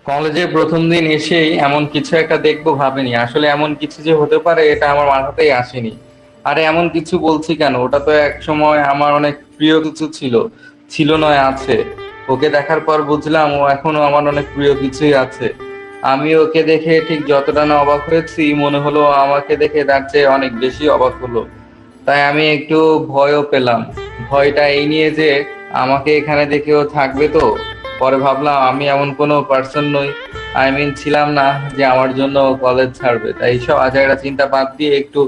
কলেজে প্রথম দিন এসেই এমন কিছু একটা দেখবো ভাবিনি। আসলে এমন কিছু যে হতে পারে এটা আমার মাথাতেই আসেনি। আরে এমন কিছু বলছি কেন, ওটা তো এক সময় আমার অনেক প্রিয় কিছু ছিল। ছিল নয় আছে। ওকে দেখার পর বুঝলাম ও এখনো আমার অনেক প্রিয় কিছুই আছে। আমি ওকে দেখে ঠিক যতটা না অবাক হয়েছি, মনে হলো ও আমাকে দেখে তার চেয়ে অনেক বেশি অবাক হলো। তাই আমি একটু ভয়ও পেলাম। ভয়টা এই নিয়ে যে আমাকে এখানে দেখেও থাকবে তো। পরে ভাবলাম আমি এমন কোনো পার্সন নই, ছিলাম না যে আমার জন্য কলেজ ছাড়বে। তাই এইসব আজাইরা চিন্তা বাদ দিয়ে একটু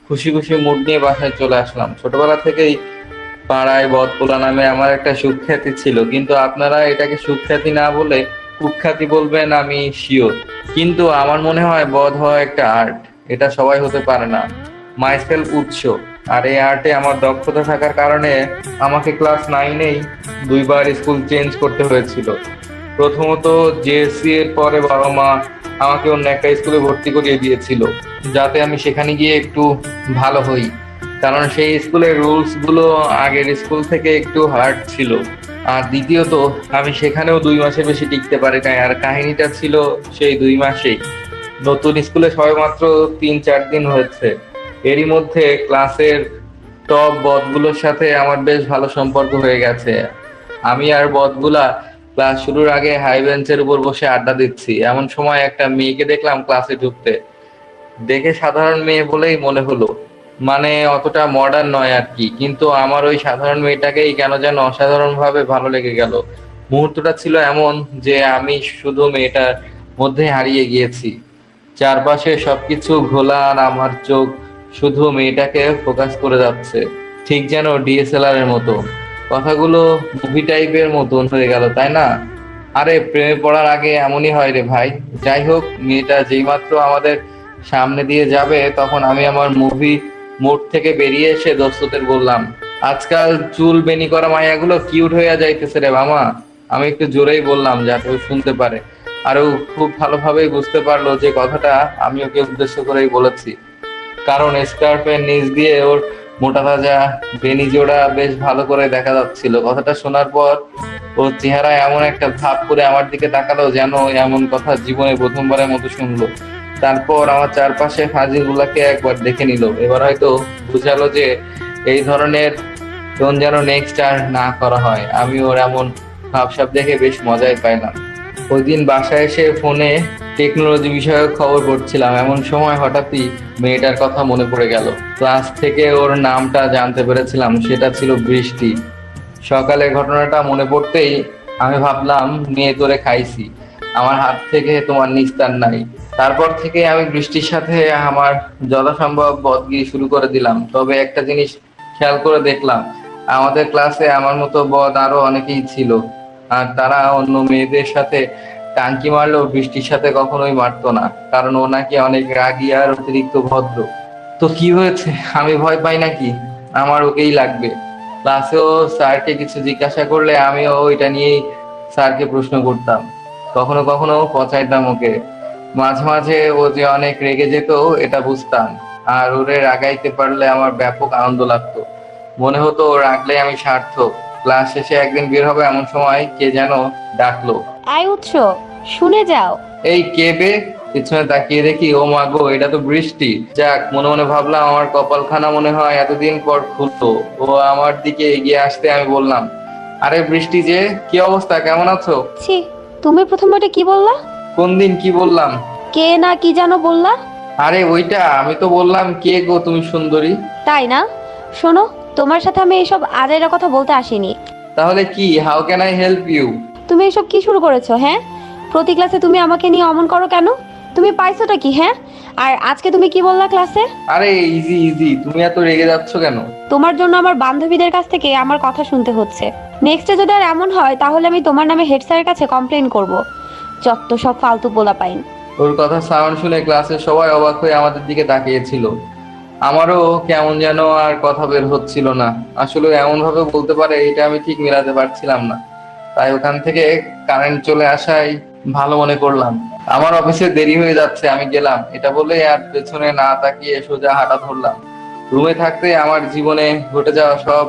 খুশি খুশি মুড নিয়ে বাসায় চলে আসলাম। ছোটবেলা থেকেই পাড়ায় বদপোলা নামে আমার একটা সুখ্যাতি ছিল, কিন্তু আপনারা এটাকে সুখ্যাতি না বলে কুখ্যাতি বলবেন আমি শিওর। কিন্তু আমার মনে হয় বদ হওয়া একটা আর্ট, এটা সবাই হতে পারে না। মাইসেলফ উৎস। আর এই আর্টে আমার দক্ষতা থাকার কারণে আমাকে ক্লাস নাইনেই দুইবার স্কুল চেঞ্জ করতে হয়েছিল। প্রথমত জেএসসি এর পরে বাবা মা আমাকে অন্য একটা স্কুলে ভর্তি করিয়ে দিয়েছিল, যাতে আমি সেখানে গিয়ে একটু ভালো হই। কারণ সেই স্কুলের রুলস গুলো আগের স্কুল থেকে একটু হার্ড ছিল। আর দ্বিতীয়ত আমি সেখানেও 2 মাসের বেশি টিকতে পারি নাই, আর কাহিনীটা ছিল সেই 2 মাসেই। নতুন স্কুলে সবেমাত্র 3-4 দিন হয়েছে। এরই মধ্যে ক্লাসের টপ বদগুলোর সাথে আমার বেশ ভালো সম্পর্ক হয়ে গেছে। আমি আর বদগুলা ক্লাস শুরুর আগে হাই বেঞ্চের উপর বসে আড্ডা দিচ্ছি, এমন সময় একটা মেয়েকে দেখলাম ক্লাসে ঢুকতে। দেখে সাধারণ মেয়ে বলেই মনে হলো, মানে অতটা মডার্ন নয় আর কি, কিন্তু আমার ওই সাধারণ মেয়েটাকেই কেন যেন অসাধারণ ভাবে ভালো লেগে গেল। মুহূর্তটা ছিল এমন যে আমি শুধু মেয়েটার মধ্যে হারিয়ে গিয়েছি। চারপাশে সবকিছু ঘোলা আর আমার চোখ শুধু মেয়েটাকে ফোকাস করে যাচ্ছে, ঠিক যেন ডিএসএলআর এর মতো। কথাগুলো মুভি টাইপের মতন হয়ে গেল, তাই না? আরে প্রেমে পড়ার আগে এমনই হয় রে ভাই। যাই হোক, মেয়েটা যেইমাত্র আমাদের সামনে দিয়ে যাবে তখন আমি আমার মুভি মোড থেকে বেরিয়ে এসে দোস্তদের বললাম, আজকাল চুল বেনি করা মাইয়াগুলো কিউট হইয়া যাইতেছে রে মামা। আমি একটু জোরেই বললাম যাতে ও শুনতে পারে। আর ও খুব ভালোভাবেই বুঝতে পারলো যে কথাটা আমি ওকে উদ্দেশ্য করেই বলেছি। কারণ স্কার্ফের নিচ দিয়ে ওর মোটা তাজা বেনি জোড়া বেশ ভালো করে দেখা যাচ্ছিল। কথাটা শোনার পর ওর চেহারায় এমন একটা ভাব করে আমার দিকে তাকালো যেন ও এমন কথা জীবনে প্রথমবারের মতো শুনলো। তারপর আমার চারপাশে ফাজিলগুলাকে একবার দেখে নিল। এবার হয়তো বুঝালো যে এই ধরনের টোন যেন নেক্সট আর না করা হয়। আমি ওর এমন ভাবসাব দেখে বেশ মজাই পাইলাম। ওই দিন বাসায় এসে ফোনে টেকনোলজি বিষয়ক খবর পড়ছিলাম, এমন সময় হঠাৎই মেয়েটার কথা মনে পড়ে গেল। ক্লাস থেকে ওর নামটা জানতে পেরেছিলাম, সেটা ছিল বৃষ্টি। সকালে ঘটনাটা মনে পড়তেই আমি ভাবলাম, মেয়ে তোরে খাইছি, আমার হাত থেকে তোমার নিস্তার নাই। তারপর থেকে আমি বৃষ্টির সাথে আমার যথাসম্ভব বদগিরি শুরু করে দিলাম। তবে একটা জিনিস খেয়াল করে দেখলাম, আমাদের ক্লাসে আমার মতো বদ আরো অনেকেই ছিল। আর তারা অন্য মেয়েদের সাথে টাঙ্কি মারলেও বৃষ্টির সাথে কখনোই মারতো না, কারণ ও নাকি অনেক রাগী আর অতিরিক্ত ভদ্র। তো কি হয়েছে, আমি ভয় পাই নাকি? আমার ওকেই লাগবে। ক্লাসেও স্যারকে কিছু জিজ্ঞাসা করলে আমিও ওইটা নিয়েই স্যারকে প্রশ্ন করতাম। কখনো কখনো পচাইতাম ওকে। মাঝে মাঝে ও যে অনেক রেগে যেত এটা বুঝতাম। আর ওরে রাগাইতে পারলে আমার ব্যাপক আনন্দ লাগতো। মনে হতো ও রাগলে আমি সার্থক। ক্লাস শেষে একদিন বের হবে এমন সময় কে যেন ডাকলো, আয় উৎস, শুনে যাও। এই কে বে? পিছনে তাকিয়ে দেখি, ও মা গো, এটা তো বৃষ্টি। যাক, মনে মনে ভাবলাম আমার কপালখানা মনে হয় এতদিন পর খুলতো। ও আমার দিকে এগিয়ে আসতে আমি বললাম, আরে বৃষ্টি যে, কি অবস্থা, কেমন আছো? ছি, তুমি প্রথম ওটা কি বললা? কোন দিন কি বললাম? কে না কি জানো বললা? আরে ওইটা, আমি তো বললাম কে গো তুমি সুন্দরী। তাই না? শোনো, তোমার সাথে আমি এইসব আজাইরা কথা বলতে আসিনি। তাহলে কি, how can I help you? তুমি এসব কি শুরু করেছো? হ্যাঁ, প্রতি ক্লাসে তুমি আমাকে নিয়ে অমন করো কেন? তুমি পাইছোটা কি? হ্যাঁ, আর আজকে তুমি কি বললা ক্লাসে? আরে ইজি ইজি, তুমি এত রেগে যাচ্ছ কেন? তোমার জন্য আমার বান্ধবীদের কাছ থেকে আমার কথা শুনতে হচ্ছে। নেক্সটে যদি আর এমন হয় তাহলে আমি তোমার নামে হেড স্যারের কাছে কমপ্লেন করব। যত সব ফালতু পোলা পাইন। ওর কথা সাউন্ড শুনে ক্লাসের সবাই অবাক হয়ে আমাদের দিকে তাকিয়েছিল। আমারও কেমন যেন আর কথা বের হচ্ছিল না। আসলে এমন ভাবে বলতে পারে এটা আমি ঠিক মেলাতে পারছিলাম না। তাই ওখান থেকে কারেন্ট চলে আসায় ভালো মনে করলাম। আমার অফিসে দেরি হয়ে যাচ্ছে, আমি গেলাম, এটা বলে আর পেছনে না তাকিয়ে সোজা হাঁটা ধরলাম। রুমে থাকতে আমার জীবনে ঘটে যাওয়া সব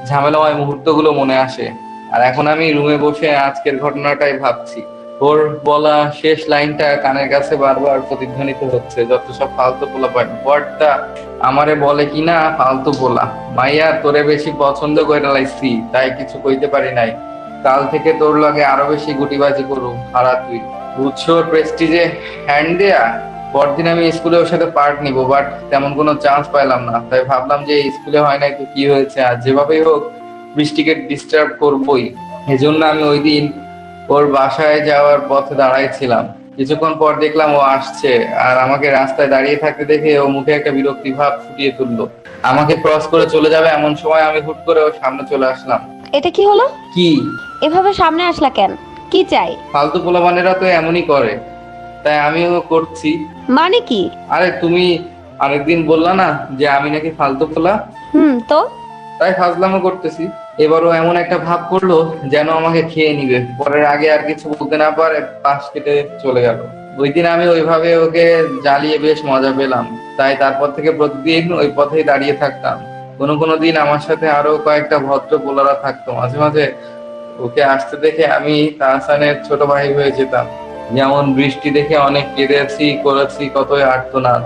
ঝামেলাময় মুহূর্তগুলো মনে আসে। আর এখন আমি রুমে বসে আজকের ঘটনাটাই ভাবছি। ওর বলা শেষ লাইনটা কানের কাছে বারবার প্রতিধ্বনিত হচ্ছে, যত সব ফালতু পোলা পায় বড়টা আমারে বলে কিনা ফালতু পোলা, মাইয়া তোরে বেশি পছন্দ করে লাইছি তাই কিছু কইতে পারি নাই, কাল থেকে তোর লগে আরো বেশি গুটিবাজি করু হারা তুই, বুঝছোর প্রেস্টিজে হ্যান্ড দেয়া। পরদিন আমি স্কুলে ওর সাথে পার্ট নিব, বাট তেমন কোনো চান্স পাইলাম না, তাই ভাবলাম যে স্কুলে হয় নাই তো কি হয়েছে, আর যেভাবেই হোক বৃষ্টিকে ডিস্টার্ব করবোই। এজন্য আমি ওই দিন ওর বাসায় যাওয়ার পথে দাঁড়াইছিলাম। কিছুক্ষণ পর দেখলাম ও আসছে, আর আমাকে রাস্তায় দাঁড়িয়ে থাকতে দেখে ও মুখে একটা বিরক্তি ভাব ফুটিয়ে তুললো। আমাকে ক্রস করে চলে যাবে এমন সময় আমি হুট করে ওর সামনে চলে আসলাম। এটা কি হলো? কি? এভাবে সামনে আসলা কেন? কি চাই? ফালতু পোলাপানেরা তো এমনই করে, তাই আমিও করছি। মানে কি? আরে তুমি আরেকদিন বললা না যে আমি নাকি ফালতু পোলা, তো তাই ফাজলামো করতেছি। এবারও এমন একটা ভাব করলো যেন আমাকে খেয়ে নিবে, পরের আগে আর কিছু বলতে না পারে পাশ কেটে চলে গেল। ওই দিন আমি ওইভাবে ওকে জ্বালিয়ে বেশ মজা পেলাম, তাই তারপর থেকে প্রতিদিন ওই পথেই দাঁড়িয়ে থাকতাম। কোনো কোনো দিন আমার সাথে আরো কয়েকটা ভদ্র পোলারা থাকতো, মাঝে মাঝে ওকে আসতে দেখে আমি তাহসানের ছোট ভাই হয়ে যেতাম। যেমন বৃষ্টি দেখে অনেক কেঁদেছি করেছি কতই আর্তনাদ,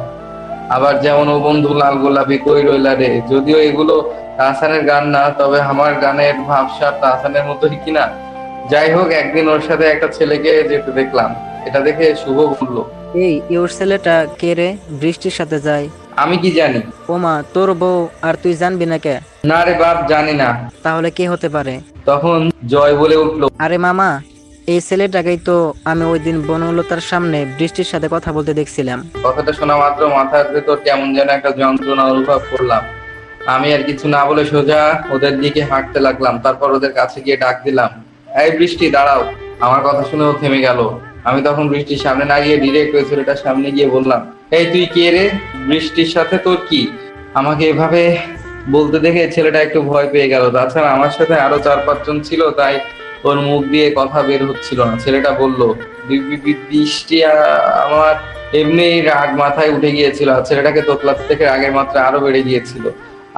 আবার যেমন ও বন্ধু লাল গোলাপি কই রইলা রে, যদিও এগুলো তাহসানের গান না, তবে আমার গানের ভাবসাব তাহসানের মতোই কিনা। যাই হোক, একদিন ওর সাথে একটা ছেলেকে যেতে দেখলাম, এটা দেখে শুভ বলল, এই ওর ছেলেটা কে রে, বৃষ্টির সাথে যায়? আমি কি জানি? ওমা, তোর বউ আর তুই জানবি না কে? না রে বাপ, জানি না। তাহলে কে হতে পারে? তখন জয় বলে উঠলো, আরে মামা, এই ছেলেটাকেই তো আমি ওই দিন বনলতার সামনে বৃষ্টির সাথে কথা বলতে দেখছিলাম। কথাটা শোনা মাত্র মাথার ভেতর কেমন যেন একটা যন্ত্রণা অনুভব করলাম। আমি আর কিছু না বলে সোজা ওদের দিকে হাঁটতে লাগলাম, তারপর ওদের কাছে গিয়ে ডাক দিলাম, এই বৃষ্টি দাঁড়াও। আমার কথা শুনে ও থেমে গেল। আমি তখন বৃষ্টির সামনে না গিয়ে ডিরেক্ট ওই ছেলেটার সামনে গিয়ে বললাম, এই তুই কে রে, বৃষ্টির সাথে তোর কি? আমাকে এভাবে বলতে দেখে ছেলেটা একটু ভয় পেয়ে গেল, তাছাড়া আমার সাথে আরো 4-5 জন ছিল, তাই ওর মুখ দিয়ে কথা বের হচ্ছিল না। ছেলেটা বলল, বৃষ্টি আমার এমনি রাগ মাথায় উঠে গিয়েছিল, আর ছেলেটাকে তোতলাতে থেকে রাগের মাত্রা আরো বেড়ে গিয়েছিল।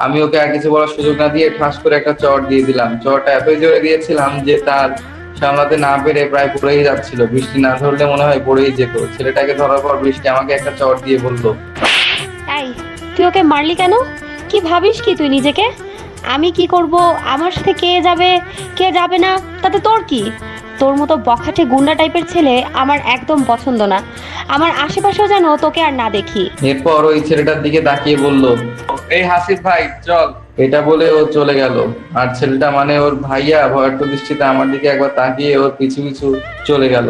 আমি ওকে আর কিছু বলার সুযোগ না দিয়ে ঠাস করে একটা চড় দিয়ে দিলাম। চড়টা এতই জোরে দিয়েছিলাম যে তার সামলাতে না পেরে প্রায় পড়েই যাচ্ছিল। বৃষ্টি না ধরলে মনে হয় পড়েই যেত। ছেলেটাকে ধরার পর বৃষ্টি আমাকে একটা চড় দিয়ে বলল, এই, তুই ওকে মারলি কেন? কি ভাবিস কি তুই নিজেকে? আমি কি করব, আমার সাথে কে যাবে কে যাবে না তাতে তোর কি? তোর মতো বখাটে গুন্ডা টাইপের ছেলে আমার একদম পছন্দ না। আমার আশেপাশেও যেন তোকে আর না দেখি। এরপর ওই ছেলেটার দিকে তাকিয়ে বলল, এই হাসিফ ভাই চল। এটা বলে ও চলে গেল, আর ছেলেটা মানে ওর ভাইয়া ভয়ার্থ দৃষ্টিতে আমার দিকে একবার তাকিয়ে ওর পিছু পিছু চলে গেল।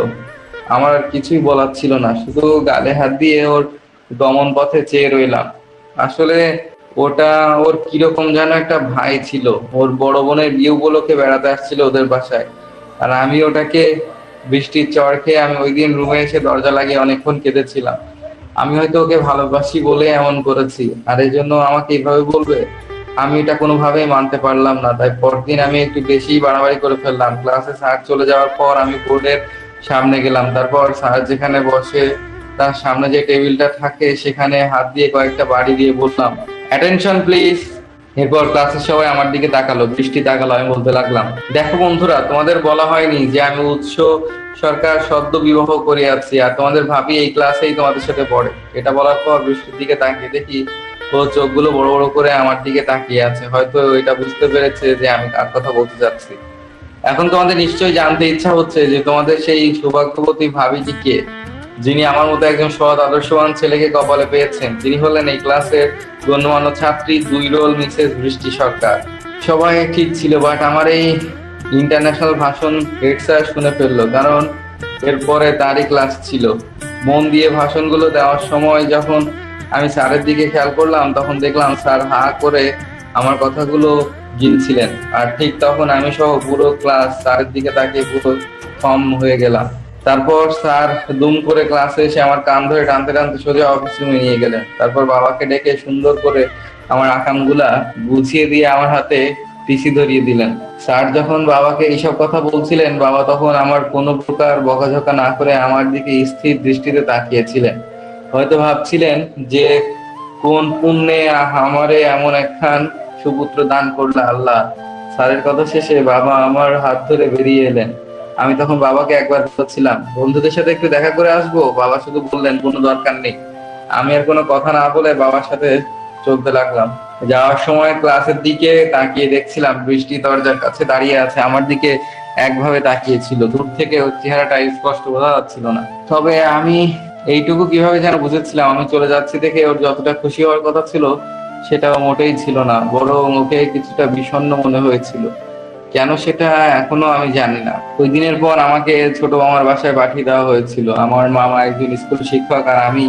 আমার আর কিছুই বলার ছিল না, শুধু গালে হাত দিয়ে ওর গমন পথে চেয়ে রইলাম। আসলে ওটা ওর কিরকম যেন একটা ভাই ছিল, ওর বড় বোনের বিয়ে উপলক্ষে বেড়াতে আসছিল ওদের বাসায়, আর আমি ওটাকে বৃষ্টির চড় খেয়ে আমি ওই দিন রুমে এসে দরজা লাগিয়ে অনেকক্ষণ কেঁদেছিলাম। আমি হয়তো ওকে ভালোবাসি বলে এমন করেছি, আর এই জন্য আমাকে এইভাবে বলবে? আমি এটা কোনোভাবেই মানতে পারলাম না। তাই পরদিন আমি একটু বেশি বাড়াবাড়ি করে ফেললাম। ক্লাসে স্যার চলে যাওয়ার পর আমি বোর্ডের সামনে গেলাম, তারপর স্যার যেখানে বসে তার সামনে যে টেবিলটা থাকে সেখানে হাত দিয়ে কয়েকটা বাড়ি দিয়ে বললাম, অ্যাটেনশন প্লিজ। এরপর ক্লাসের সবাই আমার দিকে তাকালো, বৃষ্টি তাকালো। আমি বলতে লাগলাম, দেখো বন্ধুরা, তোমাদের বলা হয়নি যে আমি উৎস সরকার সদ্য বিবাহ করে আছি, আর তোমাদের ভাবি এই ক্লাসেই তোমাদের সাথে পড়ে। এটা বলার পর বৃষ্টির দিকে তাকিয়ে দেখি ও চোখগুলো বড় বড় করে আমার দিকে তাকিয়ে আছে। হয়তো এটা বুঝতে পেরেছে যে আমি কার কথা বলতে যাচ্ছি। এখন তোমাদের নিশ্চয়ই জানতে ইচ্ছা হচ্ছে যে তোমাদের সেই সৌভাগ্যবতী ভাবিটি কে, যিনি আমার মতো একজন সৎ আদর্শবান ছেলেকে কপালে পেয়েছেন। তিনি হলেন এই ক্লাসের গণ্যমান্য ছাত্রী 2 রোল মিসেস বৃষ্টি সরকার। সবাই ঠিক ছিল, বাট আমার এই ইন্টারন্যাশনাল ভাষণ হেড স্যার শুনে ফেললো, কারণ এরপরে তারই ক্লাস ছিল। মন দিয়ে ভাষণগুলো দেওয়ার সময় যখন আমি স্যারের দিকে খেয়াল করলাম, তখন দেখলাম স্যার হা করে আমার কথাগুলো গিলছিলেন, আর ঠিক তখন আমি সহ পুরো ক্লাস স্যারের দিকে তাকিয়ে পুরো থম হয়ে গেলাম। তারপর স্যার দুম করে ক্লাসে এসে আমার কান ধরে টানতে টানতে সোজা অফিস রুমে নিয়ে গেলেন। তারপর বাবাকে ডেকে সুন্দর করে আমার আকামগুলা বুঝিয়ে দিয়ে আমার হাতে টিসি ধরিয়ে দিলেন। স্যার যখন বাবাকে এইসব কথা বলছিলেন, বাবা তখন আমার কোনো প্রকার বকাঝকা না করে আমার দিকে স্থির দৃষ্টিতে তাকিয়েছিলেন। হয়তো ভাবছিলেন যে কোন পুণ্যে আমারে এমন একখান সুপুত্র দান করলে আল্লাহ। স্যারের কথা শেষে বাবা আমার হাত ধরে বেরিয়ে এলেন। আমি তখন বাবাকে একবার বলছিলাম বন্ধুদের সাথে একটু দেখা করে আসবো, বাবা শুধু বললেন কোনো দরকার নেই। আমি আর কোনো কথা না বলে বাবার সাথে চলতে লাগলাম। যাওয়ার সময় ক্লাসের দিকে তাকিয়ে দেখছিলাম বৃষ্টি দরজার কাছে দাঁড়িয়ে আছে, আমার দিকে একভাবে তাকিয়েছিল। দূর থেকে ওর চেহারাটা স্পষ্ট বোঝা যাচ্ছিল না, তবে আমি এইটুকু কিভাবে যেন বুঝেছিলাম আমি চলে যাচ্ছি দেখে ওর যতটা খুশি হওয়ার কথা ছিল সেটাও মোটেই ছিল না, বরং ওকে কিছুটা বিষণ্ণ মনে হয়েছিল। কেন সেটা এখনো আমি জানি না। ওই দিনের পর আমাকে ছোট মামার বাসায় পাঠিয়ে দেওয়া হয়েছিল। আমার মামা একজন স্কুল শিক্ষক আর আমি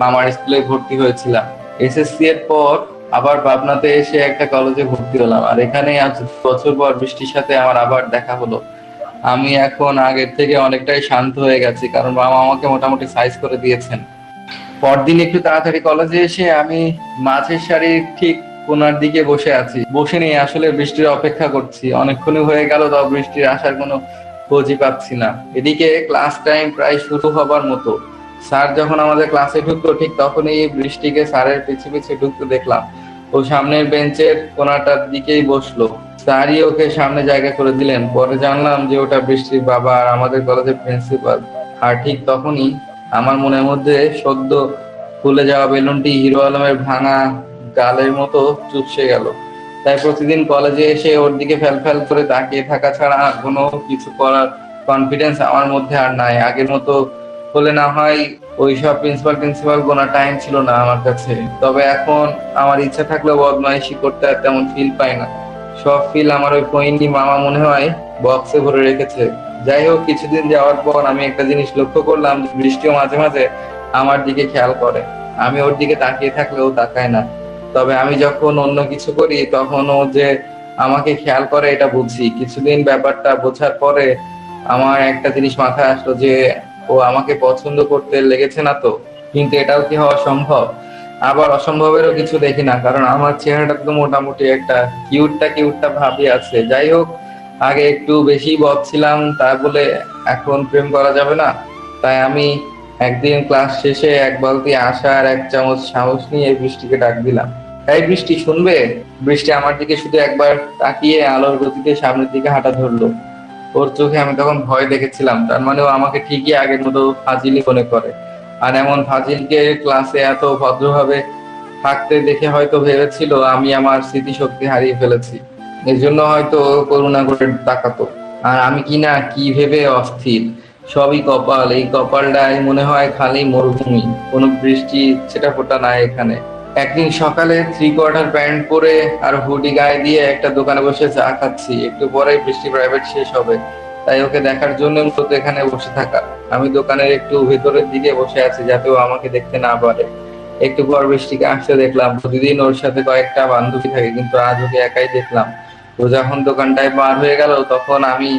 মামার স্কুলে ভর্তি হয়েছিলাম। এসএসসি এর পর আবার পাবনাতে এসে একটা কলেজে ভর্তি হলাম, আর এখানে আজ 2 বছর পর বৃষ্টির সাথে আমার আবার দেখা হলো। আমি এখন আগের থেকে অনেকটাই শান্ত হয়ে গেছি, কারণ মামা আমাকে মোটামুটি সাইজ করে দিয়েছেন। পরদিন একটু তাড়াতাড়ি কলেজে এসে আমি মাঝের সারির ঠিক কোনার দিকে বসে আছি। বসে নেই, আসলে বৃষ্টির অপেক্ষা করছি। অনেকক্ষণই হয়ে গেল, তাও বৃষ্টির আসার কোনো খোঁজই পাচ্ছি না। এদিকে ক্লাস টাইম প্রায় শুরু হবার মতো। স্যার যখন আমাদের ক্লাসে ঢুকলো ঠিক তখনই বৃষ্টিকে স্যারের পিছে পিছে ঢুকতে দেখলাম। ও সামনের বেঞ্চের কোনাটার দিকেই বসলো। স্যারই ওকে সামনে জায়গা করে দিলেন। পরে জানলাম যে ওটা বৃষ্টির বাবা আর আমাদের কলেজের প্রিন্সিপাল। আর ঠিক তখনই আমার মনের মধ্যে সদ্য ফুলে যাওয়া বেলুনটি হিরো আলমের ভাঙা গালের মতো চুপসে গেল। তাই প্রতিদিন কলেজে এসে ওর দিকে ফ্যাল করে তাকিয়ে থাকা ছাড়া আর কোনো কিছু করার কনফিডেন্স আমার মধ্যে আর নাই। আগের মতো হলে না হয় ওই সব প্রিন্সিপাল গোনা টাইম ছিল না আমার কাছে, তবে এখন আমার ইচ্ছা থাকলেও বদমাইশি করতে আর তেমন ফিল পাই না। সব ফিল আমার ওই ফইনি মামা মনে হয় বক্সে ভরে রেখেছে। যাই হোক, কিছুদিন যাওয়ার পর আমি একটা জিনিস লক্ষ্য করলাম যে বৃষ্টিও মাঝে মাঝে আমার দিকে খেয়াল করে। আমি ওর দিকে তাকিয়ে থাকলেও তাকায় না, তবে আমি যখন অন্য কিছু করি তখন ও যে আমাকে খেয়াল করে এটা বুঝি। কিছুদিন ব্যাপারটা বোঝার পরে আমার একটা জিনিস মাথায় আসলো যে ও আমাকে পছন্দ করতে লেগেছে না তো। কিন্তু এটাও কি হওয়া সম্ভব? আবার অসম্ভবেরও কিছু দেখি না, কারণ আমার চেহারাটা তো মোটামুটি একটা কিউটটা ভাবই আছে। যাই হোক, আগে একটু বেশি বদ ছিলাম তা বলে এখন প্রেম করা যাবে না। তাই আমি একদিন ক্লাস শেষে 1 বালতি আশা আর 1 চামচ সাহস নিয়ে বৃষ্টিকে ডাক দিলাম। এই বৃষ্টি, শুনবে? বৃষ্টি আমার দিকে শুধু একবার তাকিয়ে আলোর গতিতে সামনের দিকে হাঁটা ধরলো। ওর চোখে আমি তখন ভয় দেখেছিলাম, তার মানে ও আমাকে ঠিকই আগের মতো ফাজিলি মনে করে। আর এমন ফাজিলকে ক্লাসে এত ভদ্রভাবে থাকতে দেখে হয়তো ভেবেছিল আমি আমার স্মৃতিশক্তি হারিয়ে ফেলেছি, এর জন্য হয়তো করুণা করে তাকাতো। আর আমি কিনা কি ভেবে অস্থির। সবই কপাল, এই কপালটাই মনে হয় খালি মরুভূমি, কোনো বৃষ্টি ছেটা ফোটা নাই এখানে। একদিন সকালে 3 কোয়ার্টার প্যান্ট পরে আর হুডি গায়ে দিয়ে একটা দোকানে বসে চা খাচ্ছি। একটু পরেই বৃষ্টি প্রাইভেট শেষ হবে, তাই ওকে দেখার জন্য মূলত এখানে বসে থাকা। আমি দোকানের একটু ভেতরের দিকে বসে আছি যাতে ও আমাকে দেখতে না পারে। একটু পর বৃষ্টিকে আসতে দেখলাম। প্রতিদিন ওর সাথে কয়েকটা বান্ধবী থাকে, কিন্তু আজ ওকে একাই দেখলাম। ও যখন দোকানটায় পার হয়ে গেল তখন আমি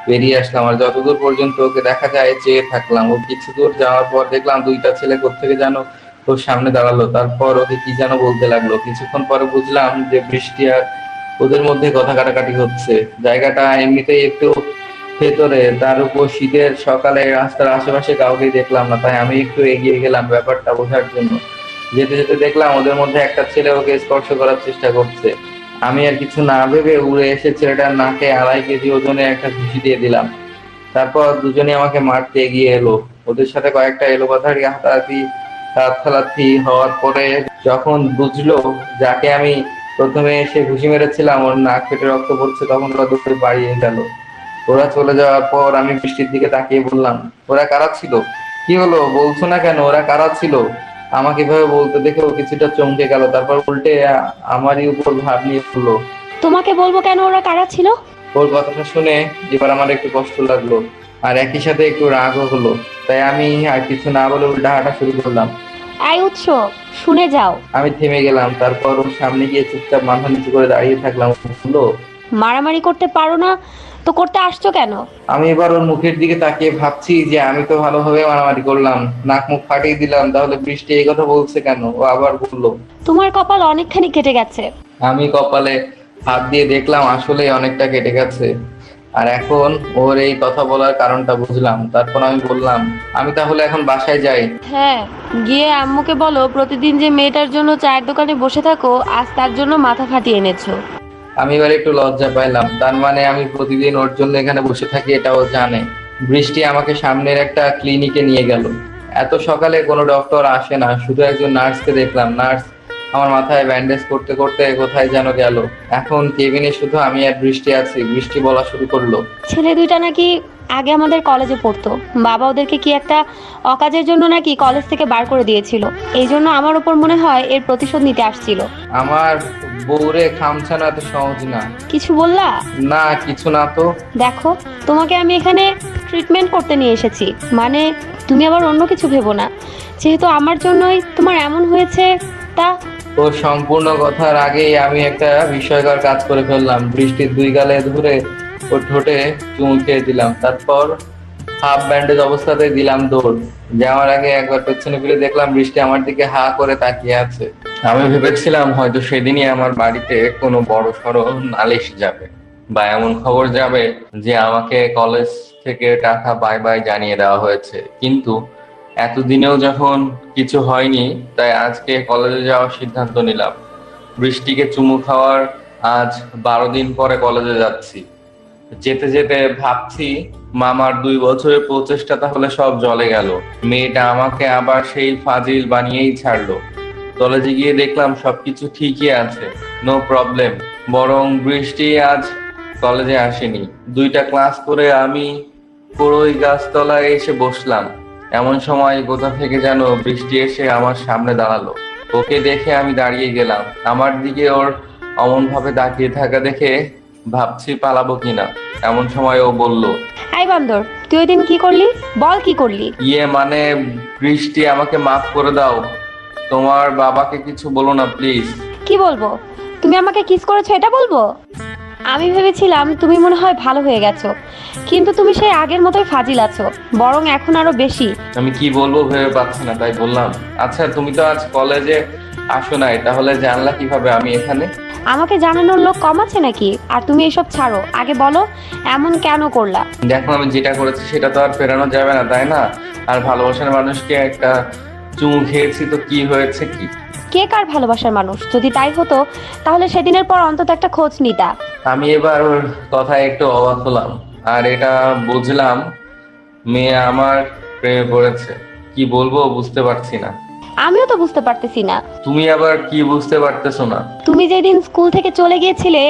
বেরিয়ে আসলাম, আর যতদূর পর্যন্ত ওকে দেখা যায় চেয়ে থাকলাম। ও কিছু দূর যাওয়ার পর দেখলাম 2টা ছেলে কোত্থেকে যেন ওর সামনে দাঁড়ালো। তারপর ওকে কি যেন বলতে লাগলো। কিছুক্ষণ পরে বুঝলাম যে বৃষ্টি আর ওদের মধ্যে কথা কাটাকাটি হচ্ছে। জায়গাটা এমনিতেই একটু ভেতরে, তার উপর শীতের সকালে রাস্তার আশেপাশে কাউকে দেখলাম না, তাই আমি একটু এগিয়ে গেলাম ব্যাপারটা বোঝার জন্য। যেতে যেতে দেখলাম ওদের মধ্যে একটা ছেলে ওকে স্পর্শ করার চেষ্টা করছে। আমি আর কিছু না ভেবে উড়ে এসে ছেলেটার নাকে 2.5 কেজি ওজনের একটা ঘুষি দিয়ে দিলাম। তারপর দুজনে আমাকে মারতে এগিয়ে এলো। ওদের সাথে কয়েকটা এলোপাথারি হাতাহাতি হওয়ার পরে যখন বুঝলো যাকে আমি প্রথমে এসে ঘুষি মেরেছিলাম ওর নাক ফেটে রক্ত পড়ছে, তখন ওরা দৌড়ে বাড়িয়ে গেল। ওরা চলে যাওয়ার পর আমি বৃষ্টির দিকে তাকিয়ে বললাম, ওরা কারা ছিল? কি হলো, বলছো না কেন? ওরা কারা ছিল? আমাকে এভাবে বলতে দেখে ও কিছুটা চমকে গেল, তারপর উল্টে আমারই উপর ভাব নিয়ে পড়লো। তোমাকে বলবো কেন ওরা কারা ছিল? ওর কথাটা শুনে এবার আমার একটু কষ্ট লাগলো, আর একই সাথে একটু রাগও হলো। তাই আমি আর কিছু না বলে উল্টা হাঁটা শুরু করলাম। আই উৎস, শুনে যাও। আমি থেমে গেলাম, তারপর ওর সামনে গিয়ে চুপচাপ মাথা নিচু করে দাঁড়িয়ে থাকলাম। বললো, মারামারি করতে পারো না তো করতে আসছো কেন? আমি এবার ওর মুখের দিকে তাকিয়ে ভাবছি যে আমি তো ভালোভাবে মারামারি করলাম, নাক মুখ ফাটিয়ে দিলাম, তাহলে বৃষ্টি এই কথা বলছে কেন? ও আবার বললো, তোমার কপাল অনেকখানি কেটে গেছে। আমি কপালে হাত দিয়ে দেখলাম আসলে অনেকটা কেটে গেছে। আর এখন ওর এই কথা বলার কারণটা বুঝলাম। তারপর আমি বললাম, আমি তাহলে এখন বাসায় যাই। হ্যাঁ, গিয়ে আম্মুকে বলো প্রতিদিন যে মেয়েটার জন্য চায়ের দোকানে বসে থাকো আজ তার জন্য মাথা ফাটিয়ে এনেছো। আমি এবার একটু লজ্জা পাইলাম, তার মানে আমি প্রতিদিন ওর জন্য এখানে বসে থাকি এটা ও জানে। বৃষ্টি আমাকে সামনের একটা ক্লিনিকে নিয়ে গেল। এত সকালে কোনো ডক্টর আসে না, শুধু একজন নার্সকে দেখলাম। নার্স আমার মাথায় ব্যান্ডেজ করতে করতে কোথায় যেন গেল। এখন কেবিনে শুধু আমি আর বৃষ্টি আছি। বৃষ্টি বলা শুরু করলো। ছেলে দুইটা নাকি আগে আমাদের কলেজে পড়তো। বাবা ওদেরকে কি একটা অকাজের জন্য নাকি কলেজ থেকে বার করে দিয়েছিল। এই জন্য আমার উপর মনে হয় এর প্রতিশোধ নিতে আসছিল। আমার বউরে খামছানো এত সহজ না। কিছু বললা? না কিছু না তো। দেখো, তোমাকে আমি এখানে ট্রিটমেন্ট করতে নিয়ে এসেছি, মানে তুমি আবার অন্য কিছু ভেবো না। যেহেতু আমার জন্যই তোমার এমন হয়েছে, তা ও সম্পূর্ণ কথার আগেই আমি একটা বিস্ময়কর কাজ করে ফেললাম। বৃষ্টির দুই গালে ধরে ওর ঠোঁটে চুমু খেয়ে দিলাম। তারপর হাফ ব্যান্ডেজ অবস্থাতে দিলাম দৌড়। যাওয়ার আগে একবার পেছনে ফিরে দেখলাম বৃষ্টি আমার দিকে হা করে তাকিয়ে আছে। আমি ভেবেছিলাম হয়তো সেদিনই আমার বাড়িতে কোনো বড় সড়ো নালিশ যাবে, বা এমন খবর যাবে যে আমাকে কলেজ থেকে টাকা বাই বাই জানিয়ে দেওয়া হয়েছে। কিন্তু এতদিনেও যখন কিছু হয়নি, তাই আজকে কলেজে যাওয়ার সিদ্ধান্ত নিলাম। বৃষ্টিকে চুমু খাওয়ার আজ 12 দিন পরে কলেজে যাচ্ছি। যেতে যেতে ভাবছি মামার 2 বছরের প্রচেষ্টা তাহলে সব জলে গেল। মেয়েটা আমাকে আবার সেই ফাজিল বানিয়েই ছাড়লো। কলেজে গিয়ে দেখলাম সবকিছু ঠিকই আছে, নো প্রবলেম। বরং বৃষ্টি আজ কলেজে আসেনি। 2টা ক্লাস করে আমি পুরোই গাছতলায় এসে বসলাম। এমন সময় কোথা থেকে যেন বৃষ্টি এসে আমার সামনে দাঁড়ালো। ওকে দেখে আমি দাঁড়িয়ে গেলাম। আমার দিকে ওর অমন ভাবে তাকিয়ে থাকা দেখে ভাবছি পালাবো কিনা। এমন সময় ও বলল, আই বান্দর, তুই ওই দিন কি করলি? বল কি করলি? ইয়ে মানে বৃষ্টি, আমাকে মাফ করে দাও। তোমার বাবাকে কিছু বলো না প্লিজ। কি বলবো? তুমি আমাকে কিস করেছো এটা বলবো? আমি ভেবেছিলাম তুমি মনে হয় ভালো হয়ে গেছো, কিন্তু তুমি সেই আগের মতোই ফাজিল আছো, বরং এখন আরো বেশি। আমি কি বলবো ভেবে পাচ্ছি না, তাই বললাম। আচ্ছা তুমি তো আজ কলেজে আসো নাই, তাহলে জানলা কিভাবে আমি এখানে? আমাকে জানানোর লোক কম আছে নাকি? আর তুমি এসব ছাড়ো, আগে বলো এমন কেন করলা? দেখো আমি যেটা করেছি সেটা তো আর ফেরানো যাবে না, তাই না? আর ভালোবাসার মানুষকে একটা চুমু খেয়েছি তো কি হয়েছে কি? কে কার ভালোবাসার মানুষ? যদি তাই হতো তাহলে সেদিনের পর অন্তত একটা খোঁজ নিতা। আমি এবার ওর কথায় একটু অবাক হলাম, আর এটা বুঝলাম মেয়ে আমার প্রেমে পড়েছে। কি বলবো বুঝতে পারছি না। আমিও তো বুঝতে পারতেছি না। তুমি আবার কি বুঝতে পারতেছো না? তুমি যেদিন স্কুল থেকে চলে গিয়েছিলে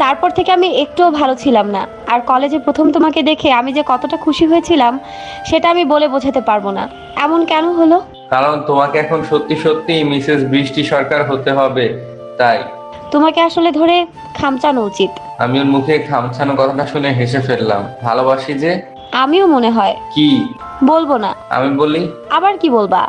তারপর থেকে আমি একটুও ভালো ছিলাম না। আর কলেজে প্রথম তোমাকে দেখে আমি যে কতটা খুশি হয়েছিলাম সেটা আমি বলে বোঝাতে পারবো না। এমন কেন হলো? কারণ তোমাকে এখন সত্যি সত্যি মিসেস বৃষ্টি সরকার হতে হবে, তাই। তোমাকে আসলে ধরে খামচানো উচিত। আমি ওর মুখে খামছানো কথাটা শুনে হেসে ফেললাম। ভালোবাসি যে। আমিও মনে হয়। কি? বলবো না। আমি বলি, আবার কি বলবা?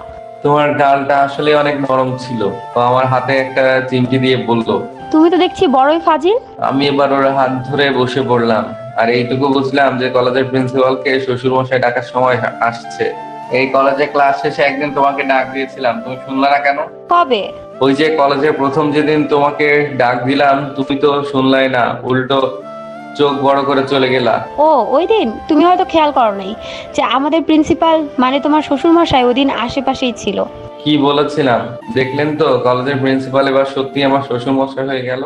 তোমার গালটা আসলে অনেক নরম ছিল। ও আমার হাতে একটা চিমটি দিয়ে বলল। তুমি তো দেখছি বড়ই ফাজিল। আমি এবার ওর হাত ধরে বসে পড়লাম। আর এইটুকু বুঝলাম যে কলেজের প্রিন্সিপালকে শ্বশুর মশাই ডাকার সময় আসছে। এই কলেজে ক্লাস শেষে একদিন তোমাকে ডাক দিয়েছিলাম, তুমি শুনলে না কেন? কবে? ওই যে কলেজে প্রথম যেদিন তোমাকে ডাক দিলাম, তুমি তো শুনলাই না, উল্টো চোখ বড় করে চলে গেলা। ও, ওই দিন তুমি হয়তো খেয়াল করো নাই যে আমাদের প্রিন্সিপাল মানে তোমার শ্বশুর মশাই ওই দিন আশেপাশেই ছিল। কি বলেছিলাম দেখলেন তো, কলেজের প্রিন্সিপাল এবার সত্যি আমার শ্বশুর মশাই হয়ে গেল।